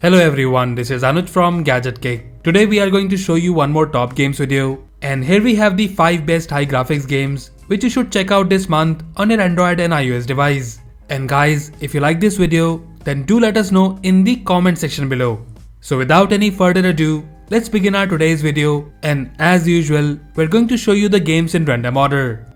Hello everyone, this is Anuj from Gadget Kick. Today we are going to show you one more top games video, and here we have the 5 best high graphics games which you should check out this month on your Android and iOS device. And guys, if you like this video, then do let us know in the comment section below. So without any further ado, let's begin our today's video, and as usual, we're going to show you the games in random order.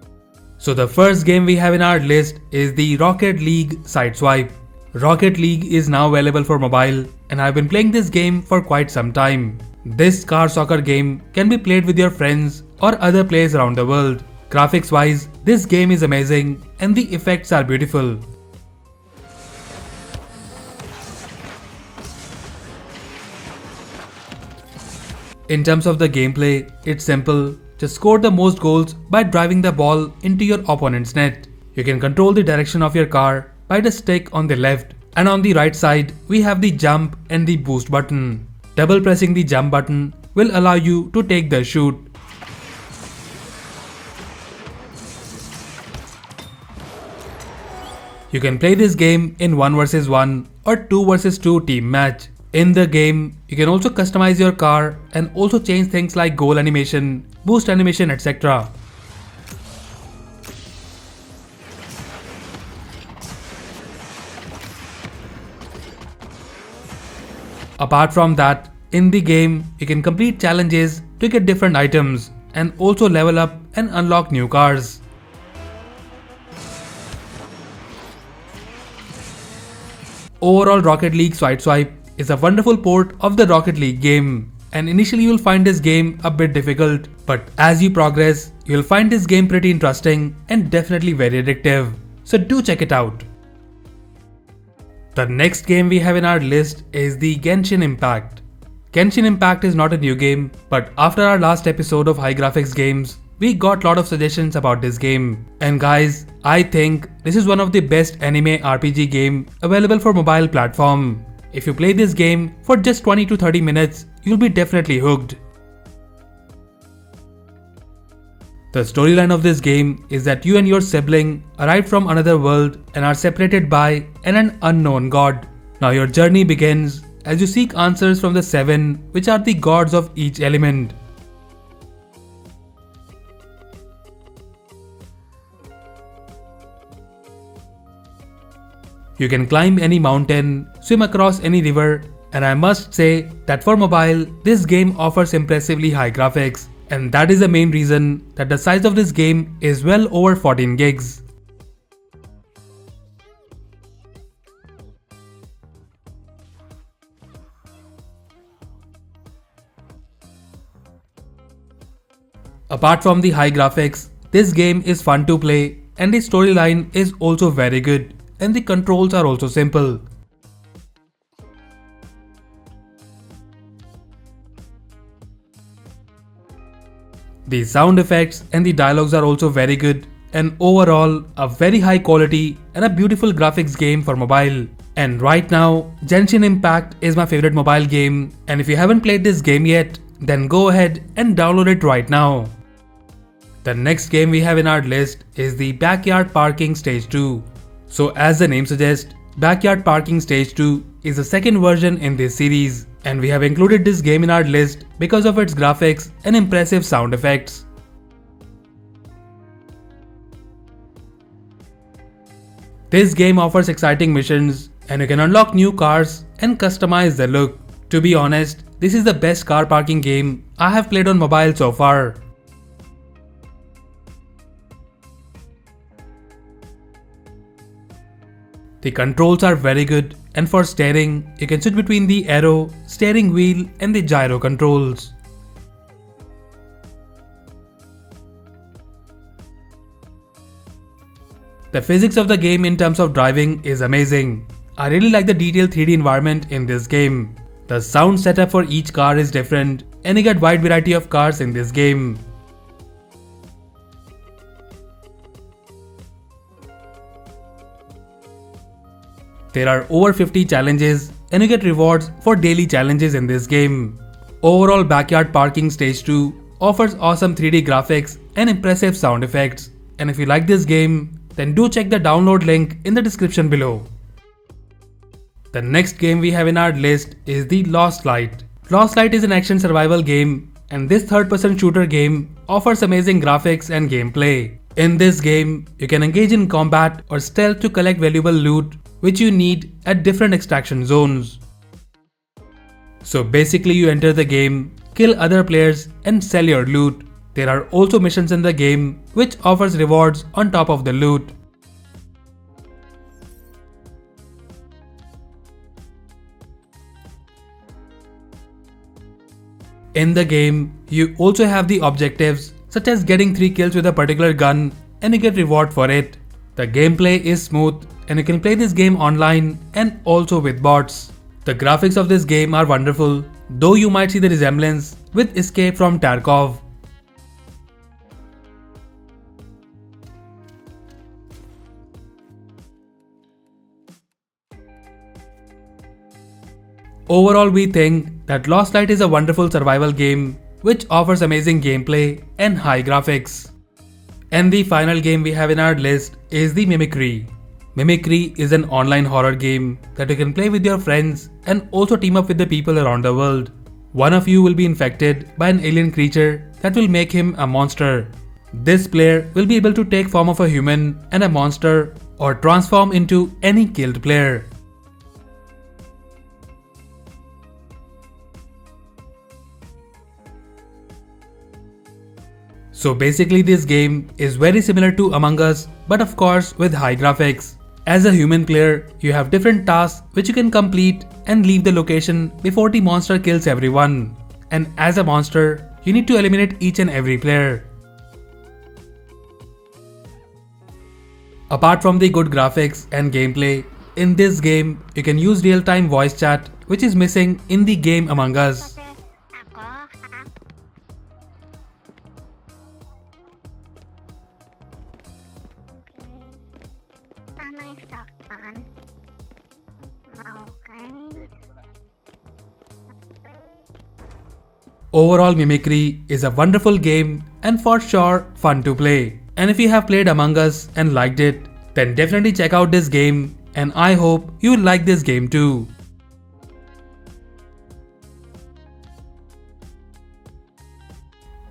So the first game we have in our list is the Rocket League Sideswipe. Rocket League is now available for mobile, and I've been playing this game for quite some time. This car soccer game can be played with your friends or other players around the world. Graphics wise, this game is amazing and the effects are beautiful. In terms of the gameplay, it's simple. Just score the most goals by driving the ball into your opponent's net. You can control the direction of your car by the stick on the left, and on the right side we have the jump and the boost button. Double pressing the jump button will allow you to take the shoot. You can play this game in 1 vs 1 or 2 vs 2 team match. In the game, you can also customize your car and also change things like goal animation, boost animation, etc. Apart from that, in the game, you can complete challenges to get different items and also level up and unlock new cars. Overall, Rocket League Sideswipe is a wonderful port of the Rocket League game, and initially you will find this game a bit difficult, but as you progress, you will find this game pretty interesting and definitely very addictive. So do check it out. The next game we have in our list is the Genshin Impact. Genshin Impact is not a new game, but after our last episode of high graphics games, we got lot of suggestions about this game. And guys, I think this is one of the best anime RPG game available for mobile platform. If you play this game for just 20 to 30 minutes, you'll be definitely hooked. The storyline of this game is that you and your sibling arrived from another world and are separated by an unknown god. Now your journey begins as you seek answers from the 7, which are the gods of each element. You can climb any mountain, swim across any river, and I must say that for mobile, this game offers impressively high graphics. And that is the main reason that the size of this game is well over 14 gigs. Apart from the high graphics, this game is fun to play and the storyline is also very good, and the controls are also simple. The sound effects and the dialogues are also very good, and overall a very high quality and a beautiful graphics game for mobile. And right now, Genshin Impact is my favorite mobile game, and if you haven't played this game yet, then go ahead and download it right now. The next game we have in our list is the Backyard Parking Stage 2. So as the name suggests, Backyard Parking Stage 2 is the second version in this series, and we have included this game in our list because of its graphics and impressive sound effects. This game offers exciting missions, and you can unlock new cars and customize the look. To be honest, this is the best car parking game I have played on mobile so far. The controls are very good, and for steering, you can switch between the arrow, steering wheel and the gyro controls. The physics of the game in terms of driving is amazing. I really like the detailed 3D environment in this game. The sound setup for each car is different, and you get wide variety of cars in this game. There are over 50 challenges, and you get rewards for daily challenges in this game. Overall, Backyard Parking Stage 2 offers awesome 3D graphics and impressive sound effects. And if you like this game, then do check the download link in the description below. The next game we have in our list is the Lost Light. Lost Light is an action survival game, and this third-person shooter game offers amazing graphics and gameplay. In this game, you can engage in combat or stealth to collect valuable loot which you need at different extraction zones. So basically you enter the game, kill other players and sell your loot. There are also missions in the game which offers rewards on top of the loot. In the game, you also have the objectives such as getting 3 kills with a particular gun and you get reward for it. The gameplay is smooth and you can play this game online and also with bots. The graphics of this game are wonderful, though you might see the resemblance with Escape from Tarkov. Overall, we think that Lost Light is a wonderful survival game which offers amazing gameplay and high graphics. And the final game we have in our list is the Mimicry. Mimicry is an online horror game that you can play with your friends and also team up with the people around the world. One of you will be infected by an alien creature that will make him a monster. This player will be able to take form of a human and a monster or transform into any killed player. So basically this game is very similar to Among Us, but of course with high graphics. As a human player, you have different tasks which you can complete and leave the location before the monster kills everyone. And as a monster, you need to eliminate each and every player. Apart from the good graphics and gameplay, in this game you can use real-time voice chat which is missing in the game Among Us. Overall, Mimicry is a wonderful game and for sure fun to play. And if you have played Among Us and liked it, then definitely check out this game and I hope you will like this game too.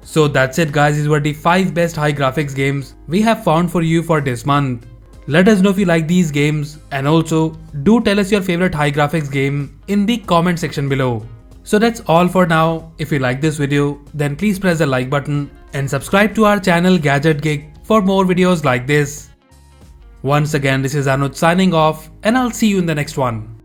So that's it guys, these were the 5 best high graphics games we have found for you for this month. Let us know if you like these games and also do tell us your favorite high graphics game in the comment section below. So that's all for now. If you like this video, then please press the like button and subscribe to our channel Gadget Geek for more videos like this. Once again, this is Anuj signing off and I'll see you in the next one.